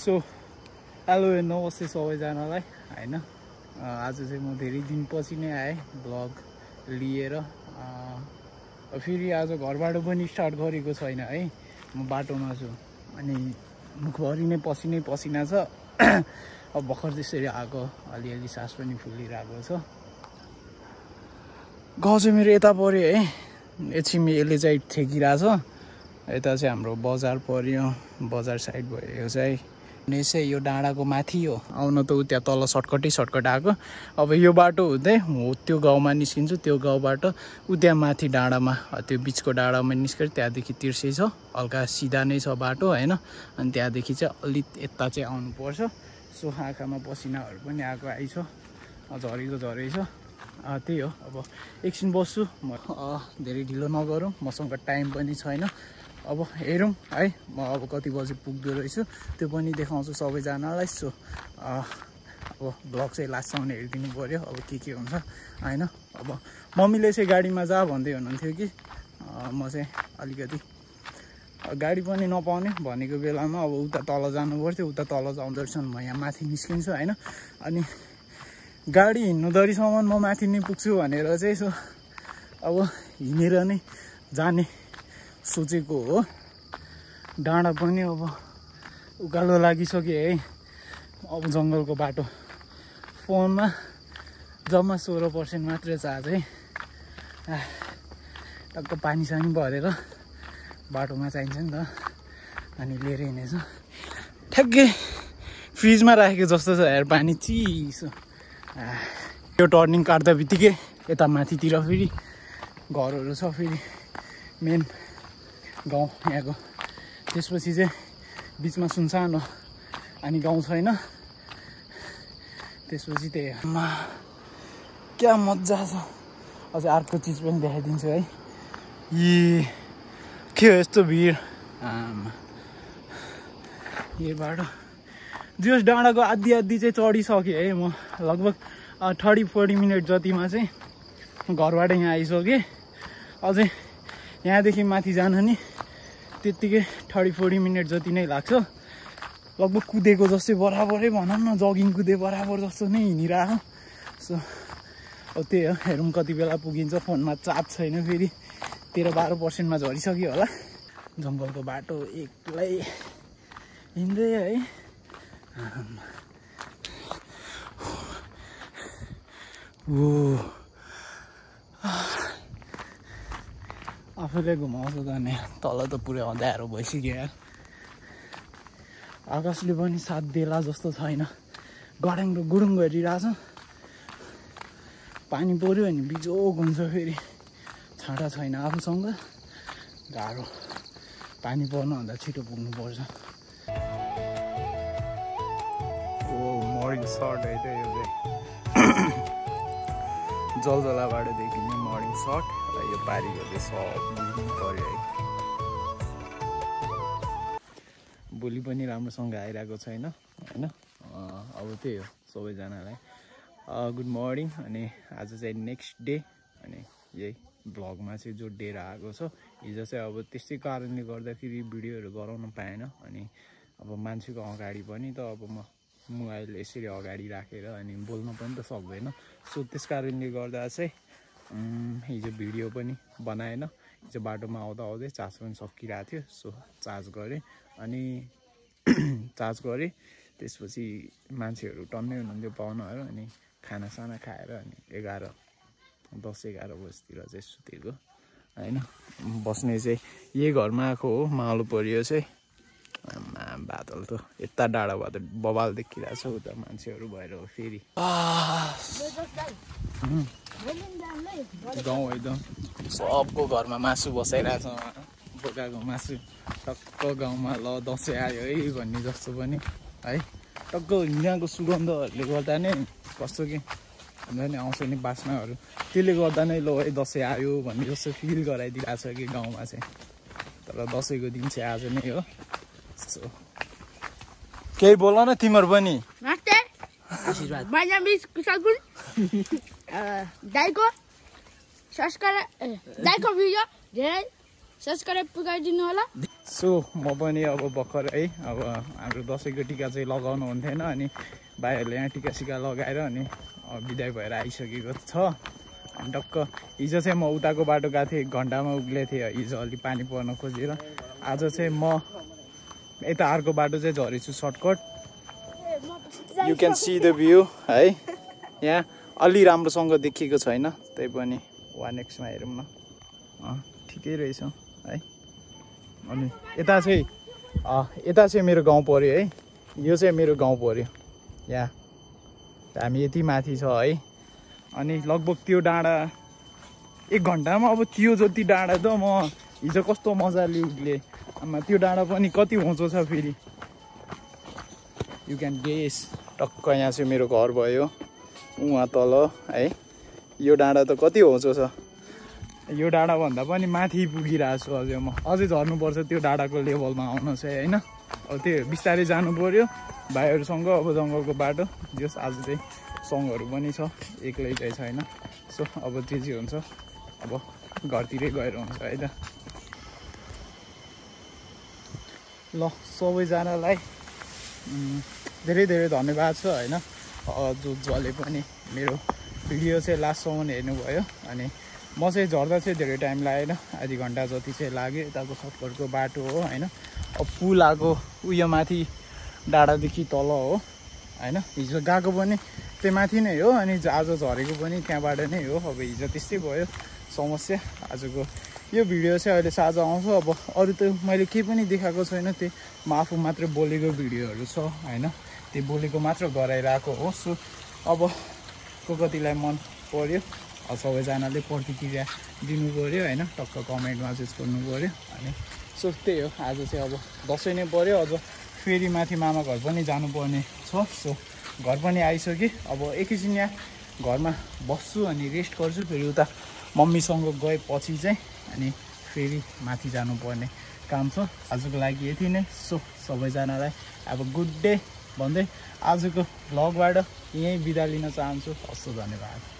So hello नमस्ते सबैजनालाई हैन आज चाहिँ म धेरै दिनपछि नै आएँ ब्लग लिएर फेरि आज घरबाट पनि स्टार्ट गरेको छैन है म बाटोमा छु अनि मुखभरि नै पसिना छ अब भर्खर त्यसरी आएको अलिअलि सास पनि फुलिरहेको छ गाउँ चाहिँ मेरो यता पर्यो है एकछिन यसले चाहिँ ठेकिरहेछ यता चाहिँ हाम्रो बजार पर्यो बजार साइड भयो चाहिँ यसै यो डाँडाको माथि हो आउन त उ त्यहाँ तल सर्टकट आएको अब यो बाटो हुँदै हो त्यो गाउँमा निस्किन्छु त्यो गाउँबाट उ त्यहाँ माथि डाँडामा त्यो बिचको डाँडामा निस्केर त्यहाँदेखि तिर्सै छ हल्का सिधा नै छ बाटो हैन अनि त्यहाँदेखि चाहिँ अलि यता चाहिँ आउनुपर्छ सो आँखामा पसिनाहरू पनि आएको आइछ झरेको झरै छ त्यही हो अब एकछिन बस्छु म धेरै ढिलो नगरौँ मसँग टाइम पनि छैन अब हेरौँ है म अब कति बजी पुग्दो रहेछु त्यो पनि देखाउँछु सबैजनालाई सो अब ब्लग चाहिँ लास्टसम्म हेरिदिनु पर्यो अब के हुन्छ हैन अब मम्मीले चाहिँ गाडीमा जा भन्दै हुनुहुन्थ्यो कि म चाहिँ अलिकति गाडी पनि नपाउने भनेको बेलामा अब उता तल जानु पर्थ्यो उता तल जाँदैछन् म यहाँ माथि निस्किन्छु हैन अनि गाडी हिँड्नुदरीसम्म म माथि नै पुग्छु भनेर चाहिँ सो अब हिँडेर नै जाने सोचेको हो डाँडा पनि अब उकालो लागिसक्यो है अब जङ्गलको बाटो फोनमा जम्मा 16% मात्रै चार्ज है टक्क पानी सानी भरेर बाटोमा चाहिन्छ नि त अनि लिएर हिँडेछु ठ्याक्कै फ्रिजमा राखेको जस्तो छ यार पानी चिसो यो टर्निङ काट्दा बित्तिकै यता माथितिर फेरि घरहरू छ फेरि मेन गाउँ यहाँको त्यसपछि चाहिँ बिचमा सुनसान हो अनि गाउँ छैन त्यसपछि त्यही क्या मजा छ अझै अर्को चिज पनि देखाइदिन्छु है यी के हो यस्तो भिड यो बाटो जोस डाँडाको आधी चाहिँ चढिसकेँ है म लगभग 30-40 मिनट जतिमा चाहिँ घरबाट यहाँ आइसकेँ अझै यहाँदेखि माथि जान नि त्यत्तिकै 30-40 मिनट जति नै लाग्छ लगभग कुदेको जस्तै बराबरै भनौँ न जगिङ कुदे बराबर जस्तो नै हिँडिरहेको सो अब त्यही हो हेरौँ कति बेला पुगिन्छ फोनमा चार्ज छैन फेरि 13-12%मा झरिसक्यो होला जङ्गलको बाटो एक्लै हिँड्दै है आफूले घुमाउँछ त नि तल त पुरै अँध्यारो भइसक्यो आकाशले पनि साथ देला जस्तो छैन गडाङ र गुडुङ गरिरहेछ पानी पर्यो भने बिजोग हुन्छ फेरि छाँटा छैन आफूसँग गाह्रो पानी पर्नुभन्दा छिटो पुग्नुपर्छ मर्निङ सर्ट है त यो चाहिँ जलजलाबाट देखिने मर्निङ सर्ट र यो पारीको चाहिँ सब पऱ्यो है भोलि पनि राम्रोसँग आइरहेको छैन होइन अब त्यही हो सबैजनालाई गुड मर्निङ अनि आज चाहिँ नेक्स्ट डे अनि यही भ्लगमा चाहिँ जोडिएर आएको छ हिजो चाहिँ अब त्यस्तै कारणले गर्दाखेरि भिडियोहरू गराउन पाएन अनि अब मान्छेको अगाडि पनि त अब मोबाइल यसरी अगाडि राखेर अनि बोल्न पनि त सक्दैन सो त्यस कारणले गर्दा चाहिँ हिजो भिडियो पनि बनाएन हिजो बाटोमा आउँदै चार्ज पनि सकिरहेको थियो सो चार्ज गरेँ अनि चार्ज गरेँ त्यसपछि मान्छेहरू टन्नै हुनुहुन्थ्यो पाहुनाहरू अनि खानासाना खाएर अनि 10-11 बजीतिर चाहिँ सुतेको होइन बस्ने चाहिँ यही घरमा आएको हो माहौल परियो चाहिँ बादल त यता डाँडा भएर बबाल देखिरहेको छ उता मान्छेहरू भएर हो फेरि गाउँ एकदम सबको घरमा मासु बसाइरहेछ बोकाको मासु टक्क गाउँमा ल दसैँ आयो है भन्ने जस्तो पनि है टक्क यहाँको सुगन्धहरूले गर्दा नै कस्तो कि हुन्छ नि आउँछ नि बास्नाहरू त्यसले गर्दा नै ल है दसैँ आयो भन्ने जस्तो फिल गराइदिरहेको छ कि गाउँमा चाहिँ तर दसैँको दिन चाहिँ आज नै हो केही बोल न तिम्रो पनि दाइको भिडियो धेरै सब्स्क्राइब गरिदिनु होला। सो म पनि अब भर्खर है अब हाम्रो दसैँको टिका चाहिँ लगाउनु हुन्थेन अनि भाइहरूले यहाँ टिका सिका लगाएर अनि बिदाई भएर आइसकेको छ। अनि टक्क हिजो चाहिँ म उताको बाटो गएको थिएँ, 1 घन्टामा उक्ले थिएँ हिजो अलि पानी पर्न खोजेर। आज चाहिँ म यता अर्को बाटो चाहिँ झरेछु shortcut. You can see the view है, यहाँ अलि राम्रोसँग देखिएको छैन, त्यही पनि 1x मा हेरौँ न, ठिकै रहेछ है। अनि यता चाहिँ मेरो गाउँ पर्यो है, यो चाहिँ मेरो गाउँ पर्यो। यहाँ हामी यति माथि छ है। अनि लगभग त्यो डाँडा 1 घन्टामा अब त्यो जति डाँडा त म हिजो कस्तो मजाले उक्ले। त्यो डाँडा पनि कति होचो छ फेरि, यु क्यान गेस। टक्क यहाँ चाहिँ मेरो घर भयो उहाँ तल है। यो डाँडा त कति होचो छ, यो डाँडा भन्दा पनि माथि पुगिरहेको छु अझै म। अझै झर्नुपर्छ त्यो डाँडाको लेभलमा आउन चाहिँ होइन। अब त्यो बिस्तारै जानु पर्यो भाइहरूसँग। अब जङ्गलको बाटो जस आज चाहिँ सङहरू पनि छ, एक्लै चाहिँ छैन। सो अब जे हुन्छ अब घरतिरै गएर हुन्छ है त। ल सबैजनालाई धेरै धेरै धन्यवाद छ होइन, जसले पनि मेरो भिडियो चाहिँ लास्टसम्म हेर्नुभयो। अनि म चाहिँ झर्दा चाहिँ धेरै टाइम लागेन, आधी घन्टा जति चाहिँ लाग्यो। यताको सर्टकटको बाटो हो होइन। अब पुल आएको उयो माथि डाँडादेखि तल हो होइन। हिजो गएको पनि त्यही माथि नै हो अनि आज झरेको पनि त्यहाँबाट नै हो। अब हिजो त्यस्तै भयो समस्या। आजको यो भिडियो चाहिँ अहिले साझा आउँछ। अब अरू त मैले केही पनि देखाएको छैन, त्यही म आफू मात्र बोलेको भिडियोहरू छ होइन, त्यो बोलेको मात्र गराइरहेको हो। सो अब कतिलाई मन पर्यो सबैजनाले प्रतिक्रिया दिनु पऱ्यो होइन, टक्क कमेन्टमा चाहिँ छोड्नु पऱ्यो। अनि सो त्यही हो, आज चाहिँ अब दसैँ नै पऱ्यो। अझ फेरि माथि मामा घर पनि जानुपर्ने छ। सो घर पनि आइसक्यो। अब एकैछिन यहाँ घरमा बस्छु अनि रेस्ट गर्छु, फेरि उता मम्मीसँग गएपछि चाहिँ अनि फेरि माथि जानुपर्ने काम छ। आजको लागि यति नै। सो सबैजनालाई अब गुड डे भन्दै आजको भ्लगबाट यहीँ बिदा लिन चाहन्छु। हस्, धन्यवाद।